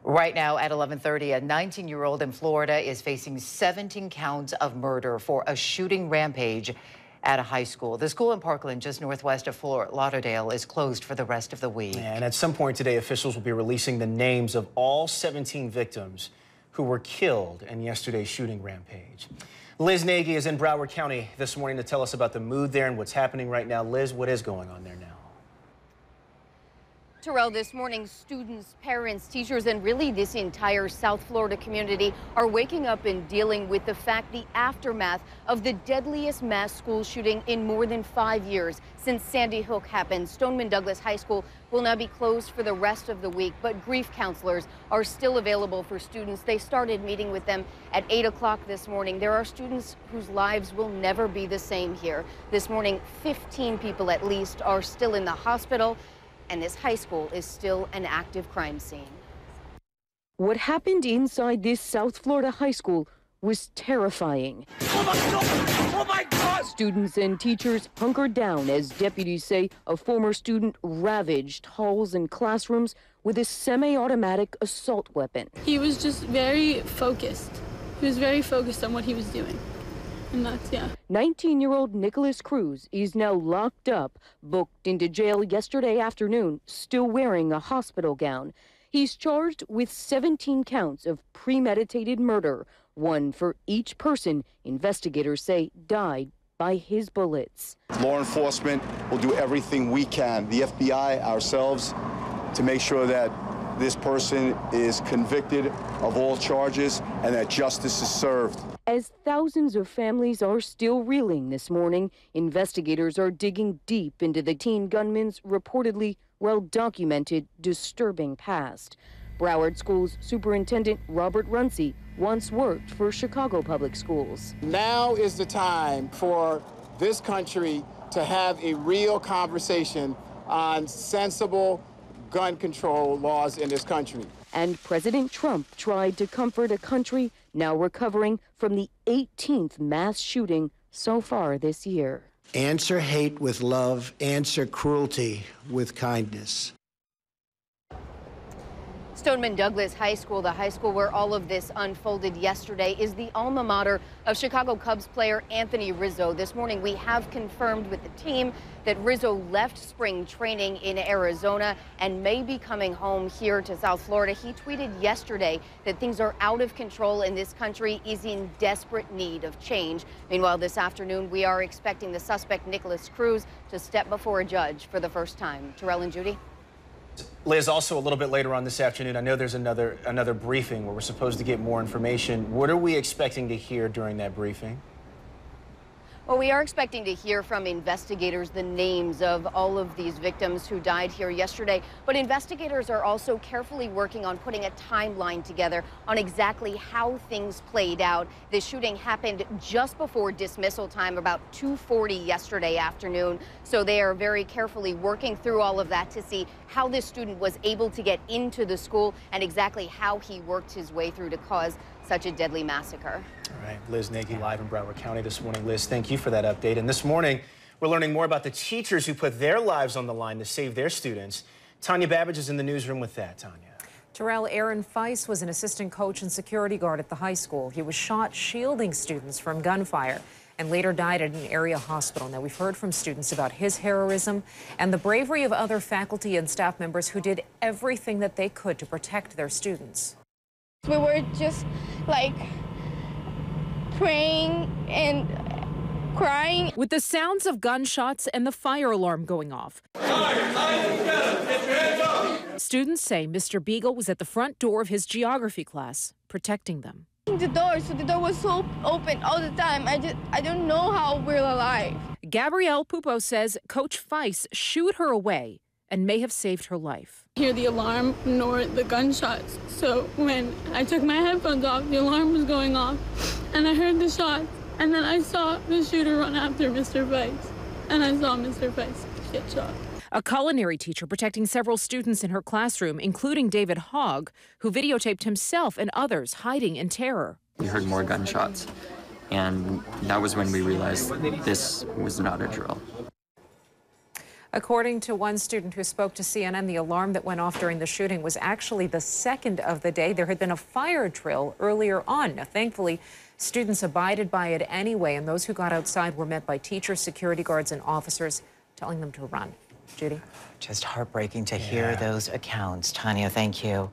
Right now at 11:30, a 19-year-old in Florida is facing 17 counts of murder for a shooting rampage at a high school. The school in Parkland, just northwest of Fort Lauderdale, is closed for the rest of the week. And at some point today, officials will be releasing the names of all 17 victims who were killed in yesterday's shooting rampage. Liz Nagy is in Broward County this morning to tell us about the mood there and what's happening right now. Liz, what is going on there now? Terrell, this morning, students, parents, teachers, and really this entire South Florida community are waking up and dealing with the aftermath of the deadliest mass school shooting in more than 5 years since Sandy Hook happened. Stoneman Douglas High School will now be closed for the rest of the week, but grief counselors are still available for students. They started meeting with them at 8 o'clock this morning. There are students whose lives will never be the same here. This morning, 15 people at least are still in the hospital, and this high school is still an active crime scene. What happened inside this South Florida high school was terrifying. Oh my God! Oh my God! Students and teachers hunkered down as deputies say a former student ravaged halls and classrooms with a semi-automatic assault weapon. He was just very focused. He was very focused on what he was doing. And that's, yeah. 19-year-old Nicholas Cruz is now locked up, booked into jail yesterday afternoon, still wearing a hospital gown. He's charged with 17 counts of premeditated murder, one for each person investigators say died by his bullets. Law enforcement will do everything we can, the FBI, ourselves, to make sure that this person is convicted of all charges and that justice is served. As thousands of families are still reeling this morning, investigators are digging deep into the teen gunman's reportedly well-documented, disturbing past. Broward Schools Superintendent Robert Runcie once worked for Chicago Public Schools. Now is the time for this country to have a real conversation on sensible gun control laws in this country. And President Trump tried to comfort a country now recovering from the 18th mass shooting so far this year. Answer hate with love, answer cruelty with kindness. Stoneman Douglas High School, the high school where all of this unfolded yesterday, is the alma mater of Chicago Cubs player Anthony Rizzo. This morning, we have confirmed with the team that Rizzo left spring training in Arizona and may be coming home here to South Florida. He tweeted yesterday that things are out of control and this country is in desperate need of change. Meanwhile, this afternoon, we are expecting the suspect, Nicholas Cruz, to step before a judge for the first time. Terrell and Judy. Liz, also a little bit later on this afternoon, I know there's another briefing where we're supposed to get more information. What are we expecting to hear during that briefing? Well, we are expecting to hear from investigators the names of all of these victims who died here yesterday. But investigators are also carefully working on putting a timeline together on exactly how things played out. The shooting happened just before dismissal time, about 2:40 yesterday afternoon. So they are very carefully working through all of that to see how this student was able to get into the school and exactly how he worked his way through to cause such a deadly massacre. All right, Liz Nagy live in Broward County this morning. Liz, thank you for that update. And this morning, we're learning more about the teachers who put their lives on the line to save their students. Tanya Babbage is in the newsroom with that. Tanya. Terrell, Aaron Feist was an assistant coach and security guard at the high school. He was shot shielding students from gunfire and later died at an area hospital. Now, we've heard from students about his heroism and the bravery of other faculty and staff members who did everything that they could to protect their students. We were just like praying and crying. With the sounds of gunshots and the fire alarm going off. Students say Mr. Beagle was at the front door of his geography class, protecting them. The door was so open all the time. I don't know how we're alive. Gabrielle Pupo says Coach Feist shooed her away and may have saved her life. Hear the alarm nor the gunshots. So when I took my headphones off, the alarm was going off and I heard the shots. And then I saw the shooter run after Mr. Feist. And I saw Mr. Feist get shot. A culinary teacher protecting several students in her classroom, including David Hogg, who videotaped himself and others hiding in terror. We heard more gunshots, and that was when we realized this was not a drill. According to one student who spoke to CNN, the alarm that went off during the shooting was actually the second of the day. There had been a fire drill earlier on. Now, thankfully, students abided by it anyway, and those who got outside were met by teachers, security guards, and officers telling them to run. Judy? Just heartbreaking to hear those accounts. Tanya, thank you.